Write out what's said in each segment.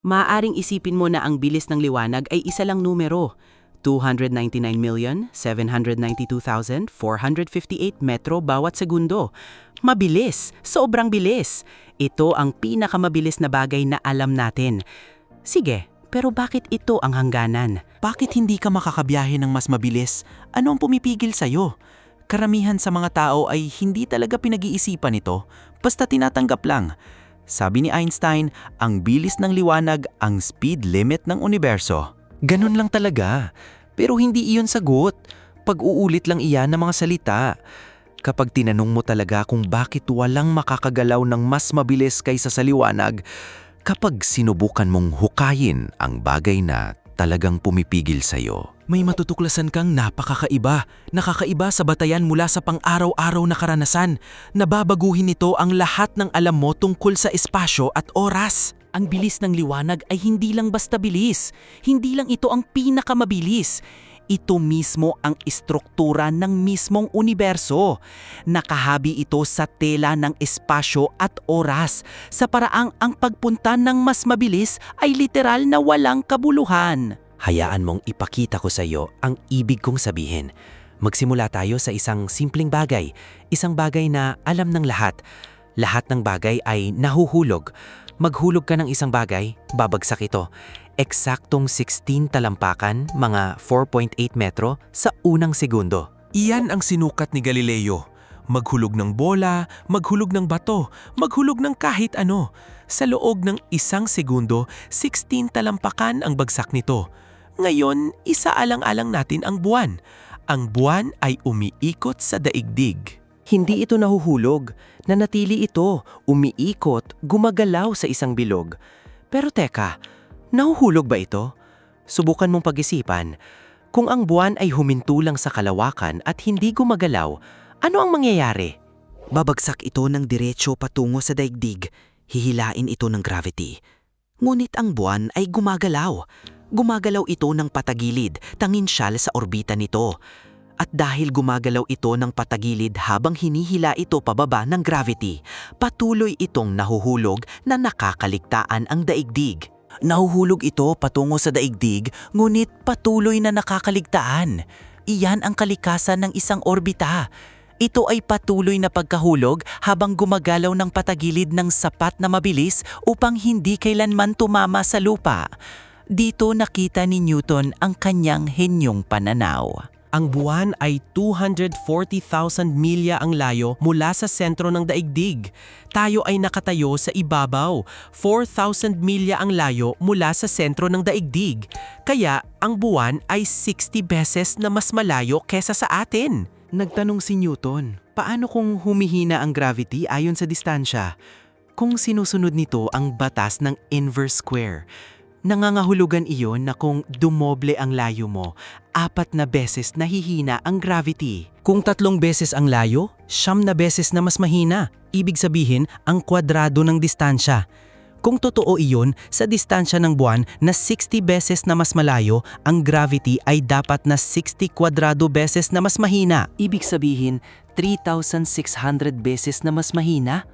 Maaaring isipin mo na ang bilis ng liwanag ay isa lang numero. 299,792,458 metro bawat segundo. Mabilis, sobrang bilis. Ito ang pinakamabilis na bagay na alam natin. Sige, pero bakit ito ang hangganan? Bakit hindi ka makakabiyahe ng mas mabilis? Ano ang pumipigil sa'yo? Karamihan sa mga tao ay hindi talaga pinag-iisipan ito, basta tinatanggap lang. Sabi ni Einstein, ang bilis ng liwanag ang speed limit ng universo. Ganun lang talaga. Pero hindi iyon sagot. Pag-uulit lang iyan ng mga salita. Kapag tinanong mo talaga kung bakit walang makakagalaw ng mas mabilis kaysa sa liwanag, kapag sinubukan mong hukayin ang bagay na talagang pumipigil sa'yo, may matutuklasan kang napakakaiba, nakakaiba sa batayan mula sa pang-araw-araw na karanasan. Nababaguhin nito ang lahat ng alam mo tungkol sa espasyo at oras. Ang bilis ng liwanag ay hindi lang basta bilis. Hindi lang ito ang pinakamabilis. Ito mismo ang istruktura ng mismong universo. Nakahabi ito sa tela ng espasyo at oras sa paraang ang pagpunta ng mas mabilis ay literal na walang kabuluhan. Hayaan mong ipakita ko sa iyo ang ibig kong sabihin. Magsimula tayo sa isang simpleng bagay. Isang bagay na alam ng lahat. Lahat ng bagay ay nahuhulog. Maghulog ka ng isang bagay, babagsak ito. Eksaktong 16 talampakan, mga 4.8 metro sa unang segundo. Iyan ang sinukat ni Galileo. Maghulog ng bola, maghulog ng bato, maghulog ng kahit ano. Sa loob ng isang segundo, 16 talampakan ang bagsak nito. Ngayon, isaalang-alang natin ang buwan. Ang buwan ay umiikot sa daigdig. Hindi ito nahuhulog, nanatili ito, umiikot, gumagalaw sa isang bilog. Pero teka, nahuhulog ba ito? Subukan mong pag-isipan. Kung ang buwan ay huminto lang sa kalawakan at hindi gumagalaw, ano ang mangyayari? Babagsak ito ng diretsyo patungo sa daigdig, hihilain ito ng gravity. Ngunit ang buwan ay gumagalaw. Gumagalaw ito ng patagilid, tanginsyal sa orbita nito. At dahil gumagalaw ito ng patagilid habang hinihila ito pababa ng gravity, patuloy itong nahuhulog na nakakaligtaan ang daigdig. Nahuhulog ito patungo sa daigdig, ngunit patuloy na nakakaligtaan. Iyan ang kalikasan ng isang orbita. Ito ay patuloy na pagkahulog habang gumagalaw ng patagilid ng sapat na mabilis upang hindi kailanman tumama sa lupa. Dito nakita ni Newton ang kanyang henyong pananaw. Ang buwan ay 240,000 milya ang layo mula sa sentro ng daigdig. Tayo ay nakatayo sa ibabaw, 4,000 milya ang layo mula sa sentro ng daigdig. Kaya ang buwan ay 60 beses na mas malayo kesa sa atin. Nagtanong si Newton, paano kung humihina ang gravity ayon sa distansya? Kung sinusunod nito ang batas ng inverse square, nangangahulugan iyon na kung dumoble ang layo mo, 4 na beses nahihina ang gravity. Kung 3 beses ang layo, 9 na beses na mas mahina. Ibig sabihin, ang kwadrado ng distansya. Kung totoo iyon, sa distansya ng buwan na 60 beses na mas malayo, ang gravity ay dapat na 60 kwadrado beses na mas mahina. Ibig sabihin, 3,600 beses na mas mahina?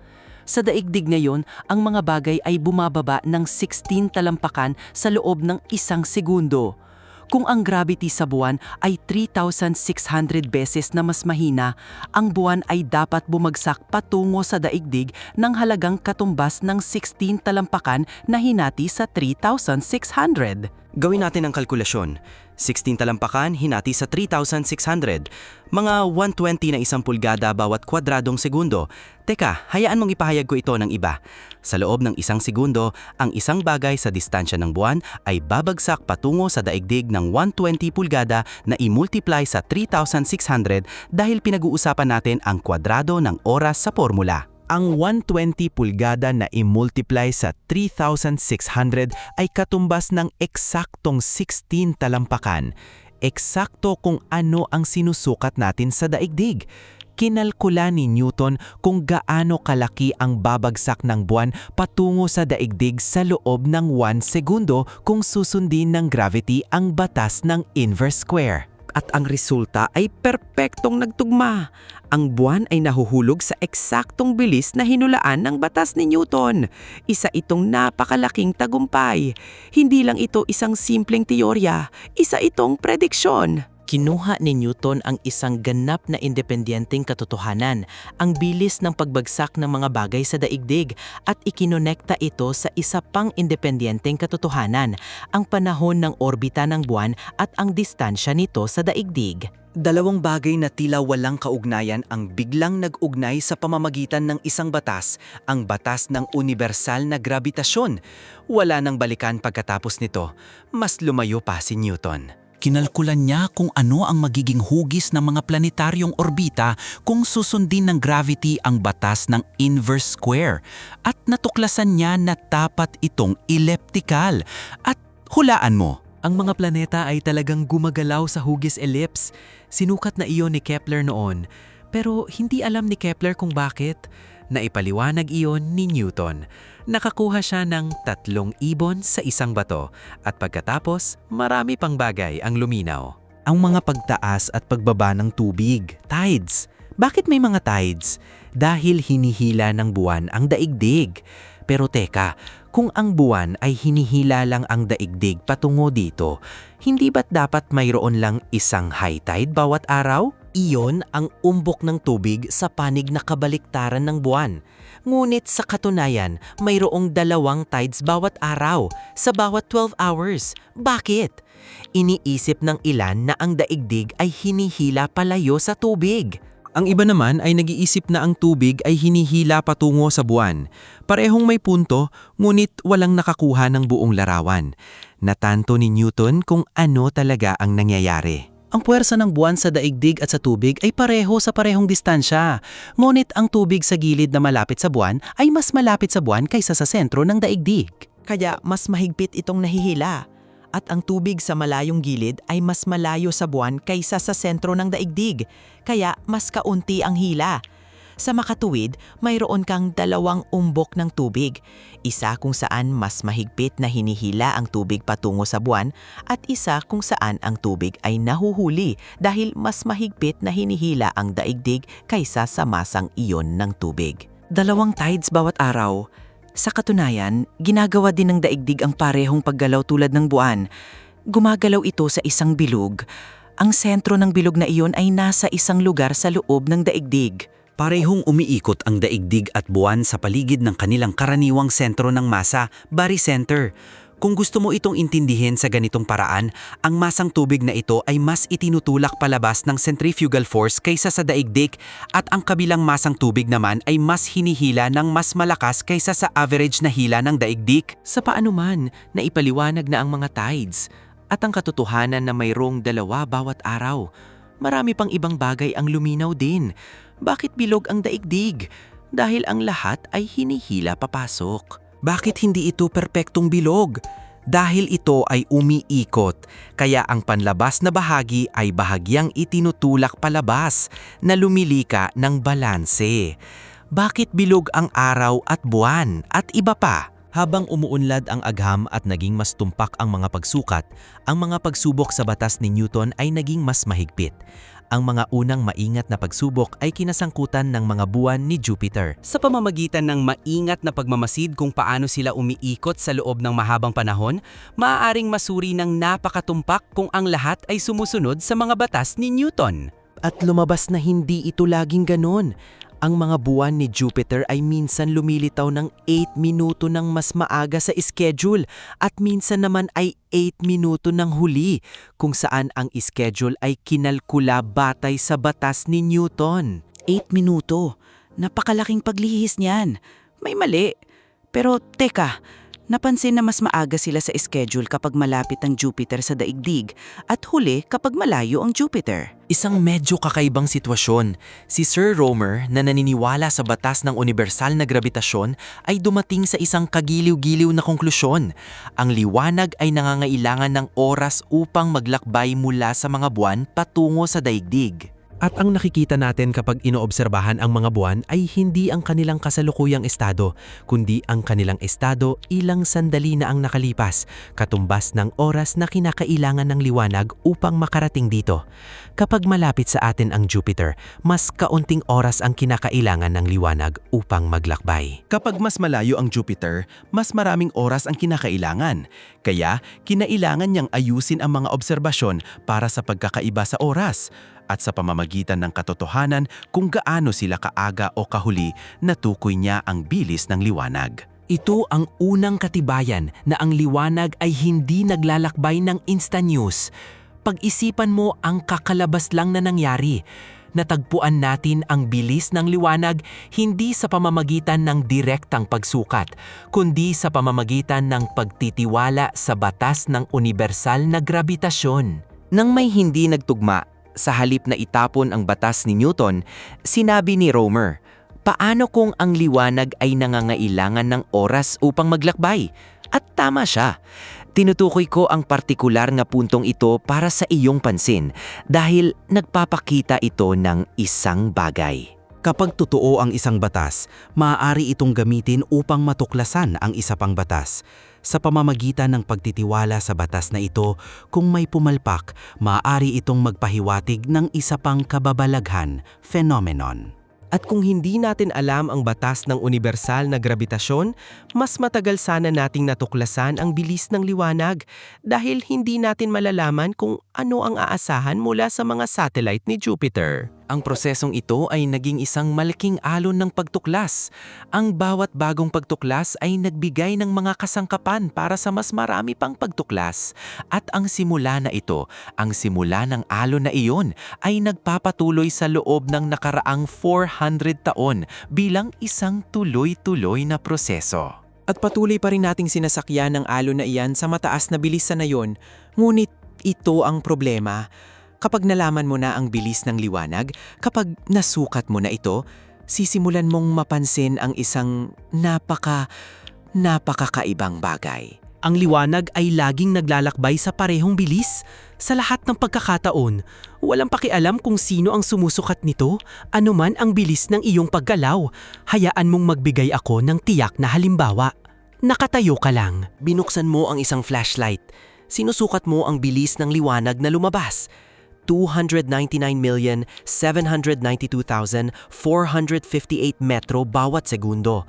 Sa daigdig ngayon, ang mga bagay ay bumababa ng 16 talampakan sa loob ng isang segundo. Kung ang gravity sa buwan ay 3,600 beses na mas mahina, ang buwan ay dapat bumagsak patungo sa daigdig ng halagang katumbas ng 16 talampakan na hinati sa 3,600. Gawin natin ang kalkulasyon. 16 talampakan hinati sa 3,600. Mga 120 na isang pulgada bawat kwadradong segundo. Teka, hayaan mong ipahayag ko ito ng iba. Sa loob ng isang segundo, ang isang bagay sa distansya ng buwan ay babagsak patungo sa daigdig ng 120 pulgada na i-multiply sa 3,600 dahil pinag-uusapan natin ang kwadrado ng oras sa formula. Ang 120 pulgada na i-multiply sa 3,600 ay katumbas ng eksaktong 16 talampakan. Eksakto kung ano ang sinusukat natin sa daigdig. Kinalkula ni Newton kung gaano kalaki ang babagsak ng buwan patungo sa daigdig sa loob ng 1 segundo kung susundin ng gravity ang batas ng inverse square. At ang resulta ay perpektong nagtugma. Ang buwan ay nahuhulog sa eksaktong bilis na hinulaan ng batas ni Newton. Isa itong napakalaking tagumpay. Hindi lang ito isang simpleng teorya, isa itong prediksyon. Kinuha ni Newton ang isang ganap na independenteng katotohanan, ang bilis ng pagbagsak ng mga bagay sa daigdig, at ikinonekta ito sa isa pang independenteng katotohanan, ang panahon ng orbita ng buwan at ang distansya nito sa daigdig. Dalawang bagay na tila walang kaugnayan ang biglang nag-ugnay sa pamamagitan ng isang batas, ang batas ng universal na grabitasyon. Wala nang balikan pagkatapos nito, mas lumayo pa si Newton. Kinalkulan niya kung ano ang magiging hugis ng mga planetaryong orbita kung susundin ng gravity ang batas ng inverse square, at natuklasan niya na dapat itong elliptical. At hulaan mo, Ang mga planeta ay talagang gumagalaw sa hugis ellipse. Sinukat na iyon ni Kepler noon, pero hindi alam ni Kepler kung bakit. Naipaliwanag iyon ni Newton. Nakakuha siya ng 3 ibon sa isang bato, at pagkatapos marami pang bagay ang luminaw. Ang mga pagtaas at pagbaba ng tubig, tides. Bakit may mga tides? Dahil hinihila ng buwan ang daigdig. Pero teka, kung ang buwan ay hinihila lang ang daigdig patungo dito, hindi ba't dapat mayroon lang isang high tide bawat araw? Iyon ang umbok ng tubig sa panig na kabaliktaran ng buwan. Ngunit sa katunayan, mayroong 2 tides bawat araw sa bawat 12 hours. Bakit? Iniisip ng ilan na ang daigdig ay hinihila palayo sa tubig. Ang iba naman ay nag-iisip na ang tubig ay hinihila patungo sa buwan. Parehong may punto, ngunit walang nakakuha ng buong larawan. Natanto ni Newton kung ano talaga ang nangyayari. Ang puwersa ng buwan sa daigdig at sa tubig ay pareho sa parehong distansya. Ngunit ang tubig sa gilid na malapit sa buwan ay mas malapit sa buwan kaysa sa sentro ng daigdig. Kaya mas mahigpit itong nahihila. At ang tubig sa malayong gilid ay mas malayo sa buwan kaysa sa sentro ng daigdig. Kaya mas kaunti ang hila. Sa makatuwid, mayroon kang 2 umbok ng tubig. Isa kung saan mas mahigpit na hinihila ang tubig patungo sa buwan, at isa kung saan ang tubig ay nahuhuli dahil mas mahigpit na hinihila ang daigdig kaysa sa masang iyon ng tubig. 2 tides bawat araw. Sa katunayan, ginagawa din ng daigdig ang parehong paggalaw tulad ng buwan. Gumagalaw ito sa isang bilog. Ang sentro ng bilog na iyon ay nasa isang lugar sa loob ng daigdig. parehong umiikot ang daigdig at buwan sa paligid ng kanilang karaniwang sentro ng masa, barycenter. Kung gusto mo itong intindihin sa ganitong paraan, ang masang tubig na ito ay mas itinutulak palabas ng centrifugal force kaysa sa daigdig, at ang kabilang masang tubig naman ay mas hinihila ng mas malakas kaysa sa average na hila ng daigdig. Sa paano man, naipaliwanag na ang mga tides at ang katotohanan na mayroong 2 bawat araw. Marami pang ibang bagay ang luminaw din. Bakit bilog ang daigdig? Dahil ang lahat ay hinihila papasok. Bakit hindi ito perpektong bilog? Dahil ito ay umiikot, kaya ang panlabas na bahagi ay bahagyang itinutulak palabas na lumilika ng balanse. Bakit bilog ang araw at buwan at iba pa? Habang umuunlad ang agham at naging mas tumpak ang mga pagsukat, ang mga pagsubok sa batas ni Newton ay naging mas mahigpit. Ang mga unang maingat na pagsubok ay kinasangkutan ng mga buwan ni Jupiter. Sa pamamagitan ng maingat na pagmamasid kung paano sila umiikot sa loob ng mahabang panahon, maaaring masuri ng napakatumpak kung ang lahat ay sumusunod sa mga batas ni Newton. At lumabas na hindi ito laging ganon. Ang mga buwan ni Jupiter ay minsan lumilitaw ng 8 minuto ng mas maaga sa schedule at minsan naman ay 8 minuto ng huli, kung saan ang schedule ay kinalkula batay sa batas ni Newton. 8 minuto. Napakalaking paglihis niyan. May mali. Pero teka, napansin na mas maaga sila sa schedule kapag malapit ang Jupiter sa daigdig at huli kapag malayo ang Jupiter. Isang medyo kakaibang sitwasyon. Si Sir Romer na naniniwala sa batas ng universal na grabitasyon ay dumating sa isang kagiliw-giliw na konklusyon. Ang liwanag ay nangangailangan ng oras upang maglakbay mula sa mga buwan patungo sa daigdig. At ang nakikita natin kapag inoobserbahan ang mga buwan ay hindi ang kanilang kasalukuyang estado, kundi ang kanilang estado ilang sandali na ang nakalipas, katumbas ng oras na kinakailangan ng liwanag upang makarating dito. Kapag malapit sa atin ang Jupiter, mas kaunting oras ang kinakailangan ng liwanag upang maglakbay. Kapag mas malayo ang Jupiter, mas maraming oras ang kinakailangan. Kaya, kinailangan niyang ayusin ang mga obserbasyon para sa pagkakaiba sa oras at sa pamamagitan ng katotohanan kung gaano sila kaaga o kahuli natukoy niya ang bilis ng liwanag. Ito ang unang katibayan na ang liwanag ay hindi naglalakbay ng instantaneous. Pag-isipan mo ang kakalabas lang na nangyari. Natagpuan natin ang bilis ng liwanag hindi sa pamamagitan ng direktang pagsukat, kundi sa pamamagitan ng pagtitiwala sa batas ng universal na grabitasyon. Nang may hindi nagtugma, sa halip na itapon ang batas ni Newton, sinabi ni Romer, paano kung ang liwanag ay nangangailangan ng oras upang maglakbay? At tama siya. Tinutukoy ko ang partikular nga puntong ito para sa iyong pansin dahil nagpapakita ito ng isang bagay. Kapag totoo ang isang batas, maaari itong gamitin upang matuklasan ang isa pang batas. Sa pamamagitan ng pagtitiwala sa batas na ito, kung may pumalpak, maaari itong magpahiwatig ng isa pang kababalaghan, phenomenon. At kung hindi natin alam ang batas ng universal na grabitasyon, mas matagal sana nating natuklasan ang bilis ng liwanag dahil hindi natin malalaman kung ano ang aasahan mula sa mga satellite ni Jupiter. Ang prosesong ito ay naging isang malaking alon ng pagtuklas. Ang bawat bagong pagtuklas ay nagbigay ng mga kasangkapan para sa mas marami pang pagtuklas. At ang simula na ito, ang simula ng alon na iyon, ay nagpapatuloy sa loob ng nakaraang 400 taon bilang isang tuloy-tuloy na proseso. At patuloy pa rin nating sinasakyan ng alon na iyan sa mataas na bilisan na yon, ngunit ito ang problema. Kapag nalaman mo na ang bilis ng liwanag, kapag nasukat mo na ito, sisimulan mong mapansin ang isang napakakaibang bagay. Ang liwanag ay laging naglalakbay sa parehong bilis. Sa lahat ng pagkakataon, walang pakialam kung sino ang sumusukat nito, anuman ang bilis ng iyong paggalaw. Hayaan mong magbigay ako ng tiyak na halimbawa. Nakatayo ka lang. Binuksan mo ang isang flashlight. Sinusukat mo ang bilis ng liwanag na lumabas. 299,792,458 metro bawat segundo.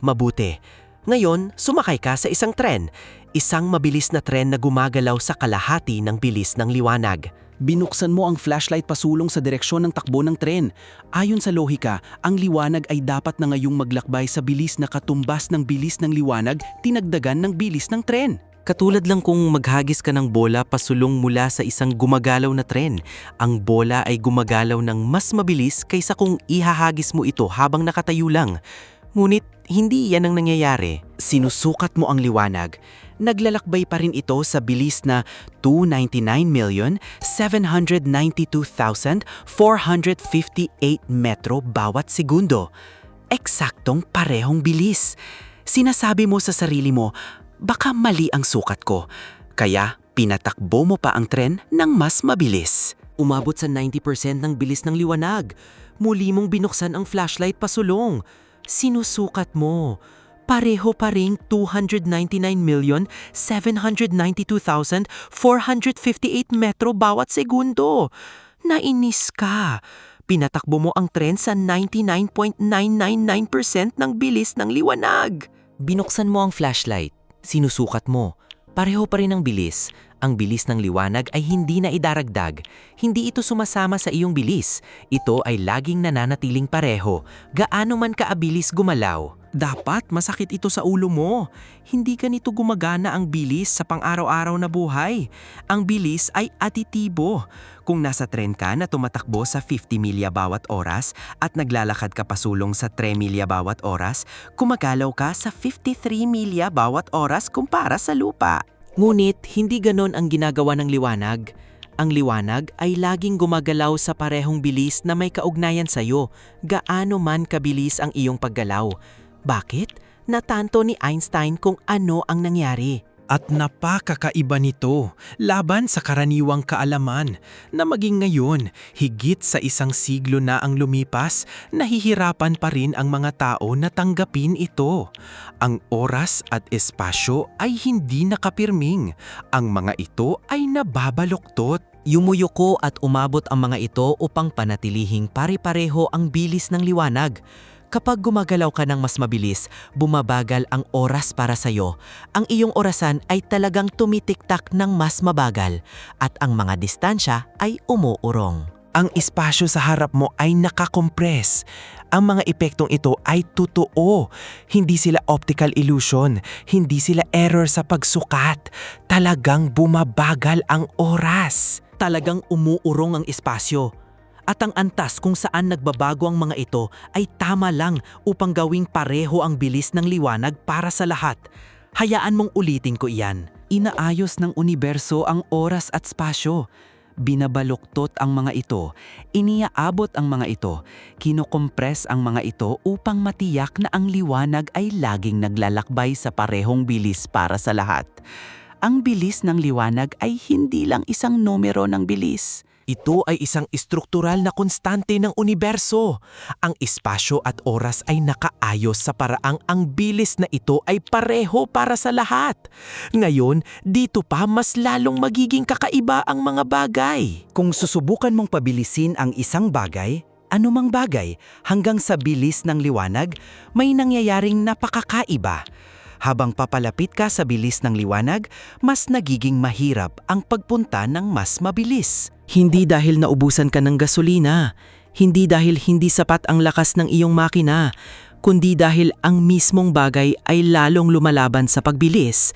Mabuti. Ngayon, sumakay ka sa isang tren. Isang mabilis na tren na gumagalaw sa kalahati ng bilis ng liwanag. Binuksan mo ang flashlight pasulong sa direksyon ng takbo ng tren. Ayon sa lohika, ang liwanag ay dapat na ngayong maglakbay sa bilis na katumbas ng bilis ng liwanag tinagdagan ng bilis ng tren. Katulad lang kung maghagis ka ng bola pasulong mula sa isang gumagalaw na tren. Ang bola ay gumagalaw ng mas mabilis kaysa kung ihahagis mo ito habang nakatayo lang. Ngunit hindi yan ang nangyayari. Sinusukat mo ang liwanag. Naglalakbay pa rin ito sa bilis na 299,792,458 metro bawat segundo. Eksaktong parehong bilis. Sinasabi mo sa sarili mo, baka mali ang sukat ko. Kaya pinatakbo mo pa ang tren ng mas mabilis. Umabot sa 90% ng bilis ng liwanag. Muli mong binuksan ang flashlight pasulong. Sinusukat mo. Pareho pa ring 299,792,458 metro bawat segundo. Nainis ka. Pinatakbo mo ang tren sa 99.999% ng bilis ng liwanag. Binuksan mo ang flashlight. Sinusukat mo. Pareho pa rin ang bilis. Ang bilis ng liwanag ay hindi na idaragdag. Hindi ito sumasama sa iyong bilis. Ito ay laging nananatiling pareho. Gaano man kaabilis gumalaw. Dapat masakit ito sa ulo mo. Hindi ganito gumagana ang bilis sa pang-araw-araw na buhay. Ang bilis ay aditibo. Kung nasa tren ka na tumatakbo sa 50 milya bawat oras at naglalakad ka pasulong sa 3 milya bawat oras, gumagalaw ka sa 53 milya bawat oras kumpara sa lupa. Ngunit hindi ganon ang ginagawa ng liwanag. Ang liwanag ay laging gumagalaw sa parehong bilis na may kaugnayan sa iyo, gaano man kabilis ang iyong paggalaw. Bakit? Natanto ni Einstein kung ano ang nangyari. At napakakaiba nito laban sa karaniwang kaalaman na maging ngayon, higit sa 1 siglo na ang lumipas, nahihirapan pa rin ang mga tao na tanggapin ito. Ang oras at espasyo ay hindi nakapirming. Ang mga ito ay nababaluktot. Yumuyuko at umabot ang mga ito upang panatilihing pare-pareho ang bilis ng liwanag. Kapag gumagalaw ka ng mas mabilis, bumabagal ang oras para sa'yo. Ang iyong orasan ay talagang tumitiktak ng mas mabagal at ang mga distansya ay umuurong. Ang espasyo sa harap mo ay nakakompress. Ang mga epektong ito ay totoo. Hindi sila optical illusion. Hindi sila error sa pagsukat. Talagang bumabagal ang oras. Talagang umuurong ang espasyo. At ang antas kung saan nagbabago ang mga ito ay tama lang upang gawing pareho ang bilis ng liwanag para sa lahat. Hayaan mong ulitin ko iyan. Inaayos ng universo ang oras at spasyo. Binabaluktot ang mga ito, iniaabot ang mga ito, kinokompress ang mga ito upang matiyak na ang liwanag ay laging naglalakbay sa parehong bilis para sa lahat. Ang bilis ng liwanag ay hindi lang isang numero ng bilis. Ito ay isang estruktural na konstante ng universo. Ang espasyo at oras ay nakaayos sa paraang ang bilis na ito ay pareho para sa lahat. Ngayon, dito pa mas lalong magiging kakaiba ang mga bagay. Kung susubukan mong pabilisin ang isang bagay, anumang bagay, hanggang sa bilis ng liwanag, may nangyayaring napakakaiba. Habang papalapit ka sa bilis ng liwanag, mas nagiging mahirap ang pagpunta ng mas mabilis. Hindi dahil naubusan ka ng gasolina, hindi dahil hindi sapat ang lakas ng iyong makina, kundi dahil ang mismong bagay ay lalong lumalaban sa pagbilis.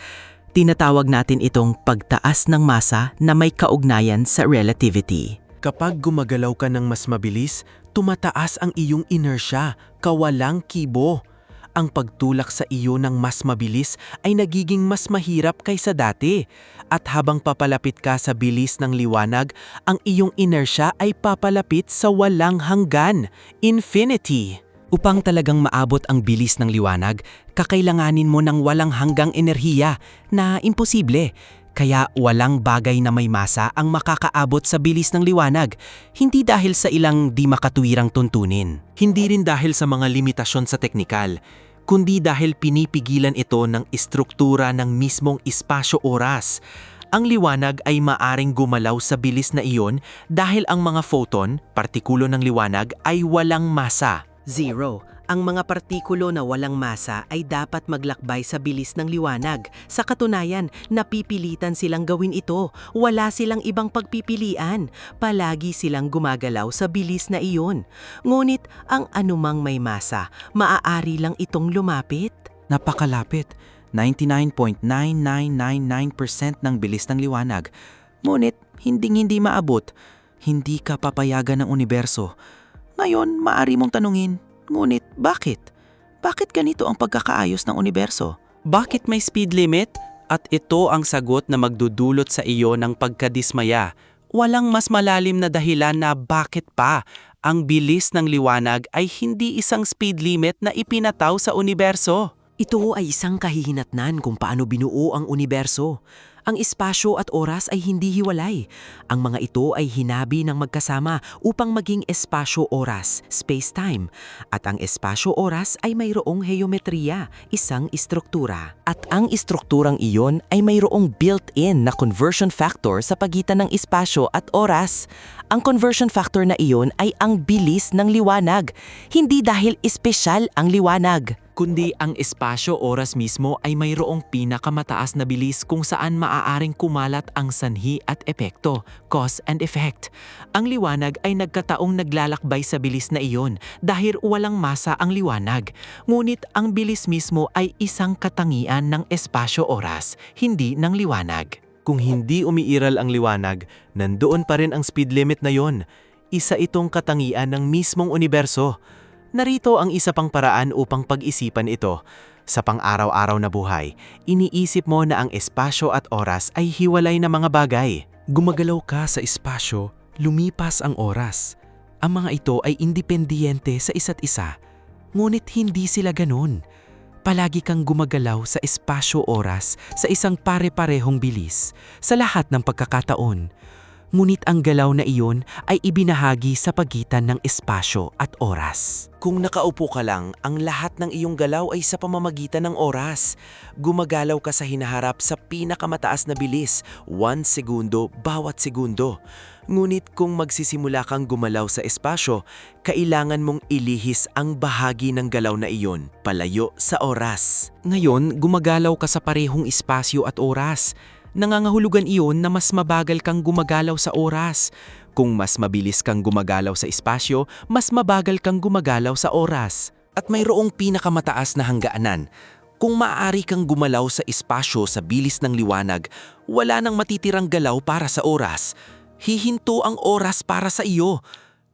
Tinatawag natin itong pagtaas ng masa na may kaugnayan sa relativity. Kapag gumagalaw ka ng mas mabilis, tumataas ang iyong inertia, kawalang kibo. Ang pagtulak sa iyo ng mas mabilis ay nagiging mas mahirap kaysa dati. At habang papalapit ka sa bilis ng liwanag, ang iyong inertia ay papalapit sa walang hanggan, infinity. Upang talagang maabot ang bilis ng liwanag, kakailanganin mo ng walang hanggang enerhiya na imposible. Kaya walang bagay na may masa ang makakaabot sa bilis ng liwanag, hindi dahil sa ilang di makatuwirang tuntunin. Hindi rin dahil sa mga limitasyon sa teknikal, kundi dahil pinipigilan ito ng istruktura ng mismong espasyo-oras. Ang liwanag ay maaring gumalaw sa bilis na iyon dahil ang mga photon, partikulo ng liwanag, ay walang masa. Zero. Ang mga partikulo na walang masa ay dapat maglakbay sa bilis ng liwanag. Sa katunayan, napipilitan silang gawin ito. Wala silang ibang pagpipilian. Palagi silang gumagalaw sa bilis na iyon. Ngunit ang anumang may masa, maaari lang itong lumapit. Napakalapit. 99.9999% ng bilis ng liwanag. Ngunit, hindi maabot. Hindi ka papayagan ng universo. Ngayon, maaari mong tanungin, ngunit bakit? Bakit ganito ang pagkakaayos ng universo? Bakit may speed limit? At ito ang sagot na magdudulot sa iyo ng pagkadismaya. Walang mas malalim na dahilan na bakit pa ang bilis ng liwanag ay hindi isang speed limit na ipinataw sa universo. Ito ay isang kahihinatnan kung paano binuo ang universo. Ang espasyo at oras ay hindi hiwalay. Ang mga ito ay hinabi ng magkasama upang maging espasyo-oras, space-time. At ang espasyo-oras ay mayroong geometriya, isang istruktura. At ang istrukturang iyon ay mayroong built-in na conversion factor sa pagitan ng espasyo at oras. Ang conversion factor na iyon ay ang bilis ng liwanag, hindi dahil espesyal ang liwanag. Kundi ang espasyo-oras mismo ay mayroong pinakamataas na bilis kung saan maaaring kumalat ang sanhi at epekto, cause and effect. Ang liwanag ay nagkataong naglalakbay sa bilis na iyon dahil walang masa ang liwanag. Ngunit ang bilis mismo ay isang katangian ng espasyo-oras, hindi ng liwanag. Kung hindi umiiral ang liwanag, nandoon pa rin ang speed limit na yon. Isa itong katangian ng mismong universo. Narito ang isa pang paraan upang pag-isipan ito. Sa pang-araw-araw na buhay, iniisip mo na ang espasyo at oras ay hiwalay na mga bagay. Gumagalaw ka sa espasyo, lumipas ang oras. Ang mga ito ay independiyente sa isa't isa. Ngunit hindi sila ganun. Palagi kang gumagalaw sa espasyo-oras sa isang pare-parehong bilis sa lahat ng pagkakataon. Ngunit ang galaw na iyon ay ibinahagi sa pagitan ng espasyo at oras. Kung nakaupo ka lang, ang lahat ng iyong galaw ay sa pamamagitan ng oras. Gumagalaw ka sa hinaharap sa pinakamataas na bilis, 1 segundo bawat segundo. Ngunit kung magsisimula kang gumalaw sa espasyo, kailangan mong ilihis ang bahagi ng galaw na iyon palayo sa oras. Ngayon, gumagalaw ka sa parehong espasyo at oras. Nangangahulugan iyon na mas mabagal kang gumagalaw sa oras. Kung mas mabilis kang gumagalaw sa espasyo, mas mabagal kang gumagalaw sa oras. At mayroong pinakamataas na hangganan. Kung maaari kang gumalaw sa espasyo sa bilis ng liwanag, wala nang matitirang galaw para sa oras. Hihinto ang oras para sa iyo.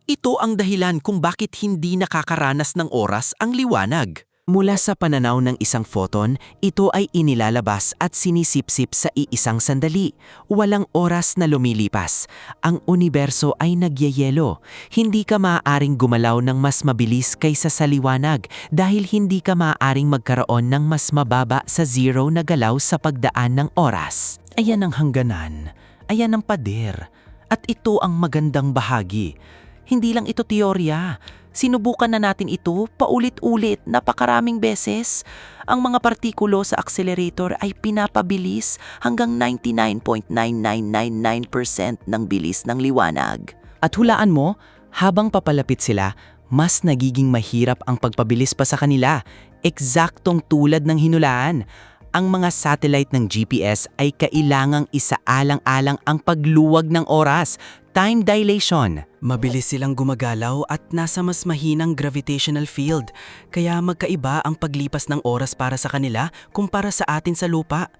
Ito ang dahilan kung bakit hindi nakakaranas ng oras ang liwanag. Mula sa pananaw ng isang photon, ito ay inilalabas at sinisipsip sa iisang sandali. Walang oras na lumilipas. Ang universo ay nagyayelo. Hindi ka maaaring gumalaw ng mas mabilis kaysa sa liwanag dahil hindi ka maaaring magkaroon ng mas mababa sa zero na galaw sa pagdaan ng oras. Ayan ang hangganan. Ayan ang pader. At ito ang magandang bahagi. Hindi lang ito teorya. Sinubukan na natin ito paulit-ulit napakaraming beses. Ang mga partikulo sa accelerator ay pinapabilis hanggang 99.9999% ng bilis ng liwanag. At hulaan mo, habang papalapit sila, mas nagiging mahirap ang pagpabilis pa sa kanila. Eksaktong tulad ng hinulaan. Ang mga satellite ng GPS ay kailangang isaalang-alang ang pagluwag ng oras, time dilation. Mabilis silang gumagalaw at nasa mas mahinang gravitational field, kaya magkaiba ang paglipas ng oras para sa kanila kumpara sa atin sa lupa.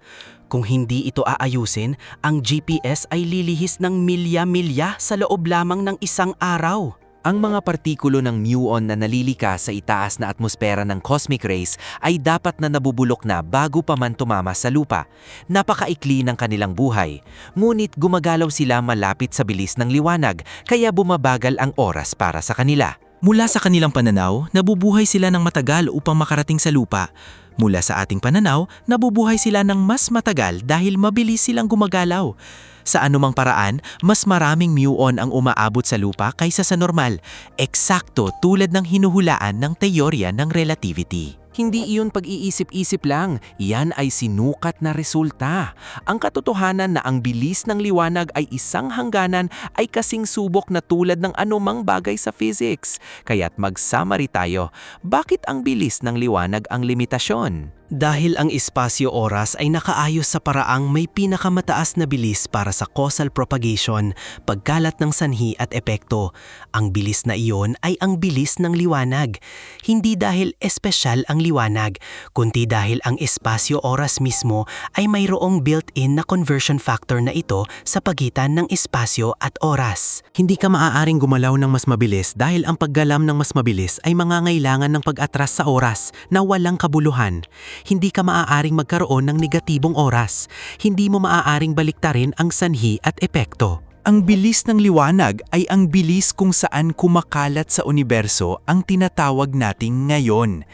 Kung hindi ito aayusin, ang GPS ay lilihis ng milya-milya sa loob lamang ng isang araw. Ang mga partikulo ng muon na nalilikas sa itaas na atmosfera ng cosmic rays ay dapat na nabubulok na bago pa man tumama sa lupa. Napakaikli ng kanilang buhay. Ngunit gumagalaw sila malapit sa bilis ng liwanag, kaya bumabagal ang oras para sa kanila. Mula sa kanilang pananaw, nabubuhay sila ng matagal upang makarating sa lupa. Mula sa ating pananaw, nabubuhay sila ng mas matagal dahil mabilis silang gumagalaw. Sa anumang paraan, mas maraming muon ang umaabot sa lupa kaysa sa normal, eksakto tulad ng hinuhulaan ng teorya ng relativity. Hindi iyon pag-iisip-isip lang, iyan ay sinukat na resulta. Ang katotohanan na ang bilis ng liwanag ay isang hangganan ay kasing subok na tulad ng anumang bagay sa physics. Kaya't mag-summary tayo, bakit ang bilis ng liwanag ang limitasyon? Dahil ang espasyo-oras ay nakaayos sa paraang may pinakamataas na bilis para sa causal propagation, pagkalat ng sanhi at epekto. Ang bilis na iyon ay ang bilis ng liwanag. Hindi dahil espesyal ang liwanag, kundi dahil ang espasyo-oras mismo ay mayroong built-in na conversion factor na ito sa pagitan ng espasyo at oras. Hindi ka maaaring gumalaw ng mas mabilis dahil ang paggalam ng mas mabilis ay mangangailangan ng pag-atras sa oras na walang kabuluhan. Hindi ka maaaring magkaroon ng negatibong oras. Hindi mo maaaring baliktarin ang sanhi at epekto. Ang bilis ng liwanag ay ang bilis kung saan kumakalat sa universo ang tinatawag nating ngayon.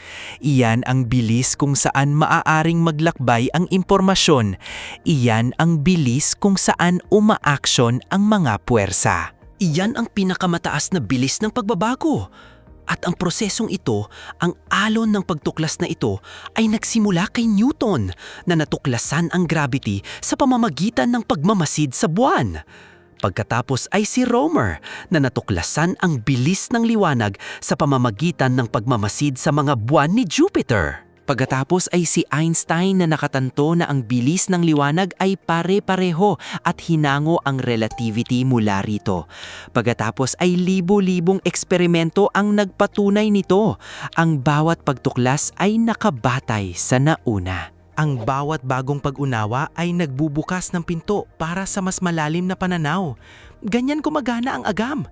Iyan ang bilis kung saan maaaring maglakbay ang impormasyon. Iyan ang bilis kung saan umaaksyon ang mga puwersa. Iyan ang pinakamataas na bilis ng pagbabago. At ang prosesong ito, ang alon ng pagtuklas na ito, ay nagsimula kay Newton na natuklasan ang gravity sa pamamagitan ng pagmamasid sa buwan. Pagkatapos ay si Romer na natuklasan ang bilis ng liwanag sa pamamagitan ng pagmamasid sa mga buwan ni Jupiter. Pagkatapos ay si Einstein na nakatanto na ang bilis ng liwanag ay pare-pareho at hinango ang relativity mula rito. Pagkatapos ay libo-libong eksperimento ang nagpatunay nito. Ang bawat pagtuklas ay nakabatay sa nauna. Ang bawat bagong pag-unawa ay nagbubukas ng pinto para sa mas malalim na pananaw. Ganyan gumagana ang agam.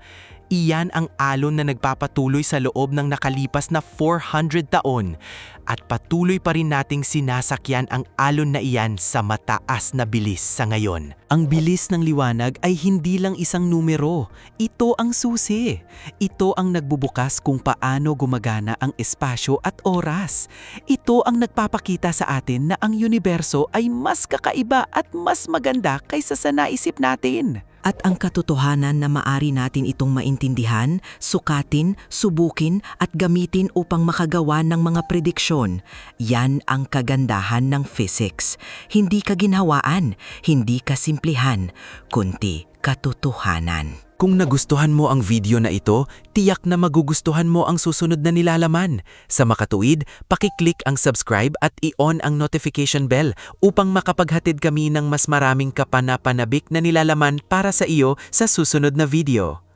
Iyan ang alon na nagpapatuloy sa loob ng nakalipas na 400 taon at patuloy pa rin nating sinasakyan ang alon na iyan sa mataas na bilis sa ngayon. Ang bilis ng liwanag ay hindi lang isang numero. Ito ang susi. Ito ang nagbubukas kung paano gumagana ang espasyo at oras. Ito ang nagpapakita sa atin na ang universo ay mas kakaiba at mas maganda kaysa sa naisip natin. At ang katotohanan na maari natin itong maintindihan, sukatin, subukin at gamitin upang makagawa ng mga prediksyon. Yan ang kagandahan ng physics. Hindi kaginhawaan, hindi kasimplihan, kundi katotohanan. Kung nagustuhan mo ang video na ito, tiyak na magugustuhan mo ang susunod na nilalaman. Sa makatuwid, pakiclick ang subscribe at i-on ang notification bell upang makapaghatid kami ng mas maraming kapanapanabik na nilalaman para sa iyo sa susunod na video.